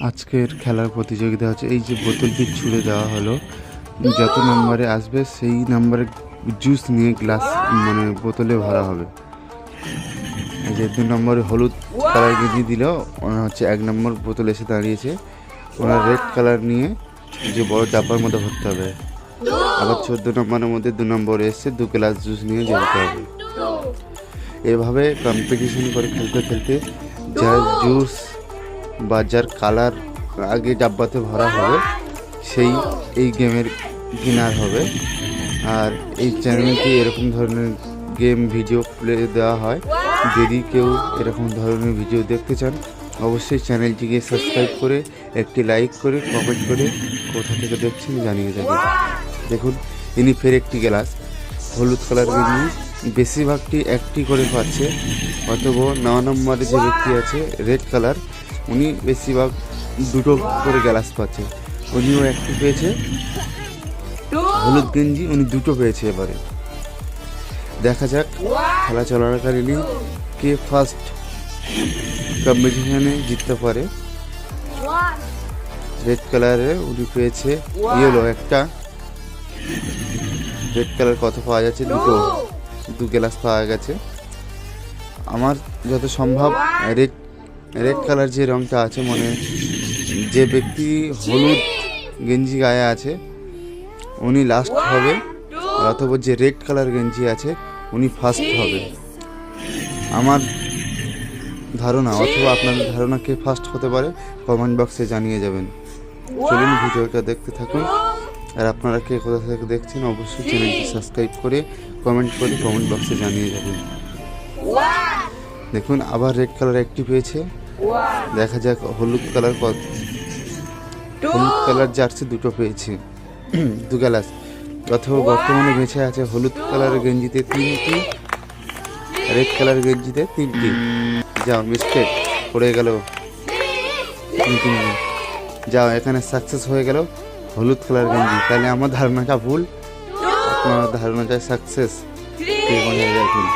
আজকের খেলার প্রতিযোগিতা হচ্ছে এই যে বোতলটি ছুঁড়ে দেওয়া হলো, যত নম্বরে আসবে সেই নম্বরে জুস নিয়ে গ্লাস মানে বোতলে ভরা হবে। এই যে 2 নম্বরে হলুদ কালার গেঞ্জি দিল, ওনার হচ্ছে 1 নম্বর বোতল এসে দাঁড়িয়েছে, ওনার রেড কালার নিয়ে যে বড় ডাব্বার মধ্যে ভরতে হবে। আবার 14 নম্বরের মধ্যে 2 নম্বরে এসে 2 গ্লাস জুস নিয়ে যেতে হবে। এভাবে কম্পিটিশন করে খেলতে খেলতে যার জুস বা যার কালার আগে ডাব্বাতে ভরা হবে সেই এই গেমের উইনার হবে। আর এই চ্যানেলটি এরকম ধরনের গেম ভিডিও প্লে দেওয়া হয়। যদি কেউ এরকম ধরনের ভিডিও দেখতে চান অবশ্যই চ্যানেলটিকে সাবস্ক্রাইব করে একটি লাইক করে কমেন্ট করে কোথা থেকে দেখছেন জানিয়ে যাবেন। দেখুন ইনি ফের একটি গ্লাস হলুদ কালার গেঞ্জি, বেশিরভাগটি একটি করে পাচ্ছে, অথবা 9 নম্বরে যে ব্যক্তি আছে রেড কালার উনি বেশিরভাগ 2টো করে গ্লাস পাচ্ছে, উনিও একটি পেয়েছে। হলুদ গেঞ্জি উনি 2টো পেয়েছে। এবারে দেখা যাক খেলা চলাকালীনই কে ফার্স্ট কম্পিটিশনে জিততে পারে। রেড কালারে উনি পেয়েছে ইয়েলো একটা, রেড কালার কত পাওয়া যাচ্ছে 2 গ্লাস পাওয়া গেছে। আমার যত সম্ভব রেড কালার যে রঙটা আছে, মানে যে ব্যক্তি হলুদ গেঞ্জি গায়ে আছে উনি লাস্ট হবে, অথবা যে রেড কালার গেঞ্জি আছে উনি ফার্স্ট হবে আমার ধারণা। অথবা আপনাদের ধারণা কে ফার্স্ট হতে পারে কমেন্ট বক্সে জানিয়ে যাবেন। চলুন ভিডিওটা দেখতে থাকুন। আর আপনারা কে কোথা থেকে দেখছেন অবশ্যই চ্যানেলটি সাবস্ক্রাইব করে কমেন্ট বক্সে জানিয়ে যাবেন। দেখুন আবার রেড কালার একটি পেয়েছে। দেখা যাক হলুদ কালার জার্সি 2টো পেয়েছে 2 গ্লাস, অথবা বর্তমানে বেঁচে আছে হলুদ কালার গেঞ্জিতে 3টি, রেড কালার গেঞ্জিতে 3টি। যাও মিস্টেক পড়ে গেল, যাও এখানে সাকসেস হয়ে গেল হলুদ কালার গেঞ্জি। তাহলে আমার ধারণাটা ভুল, আপনার ধারণাটা সাকসেস। দেখুন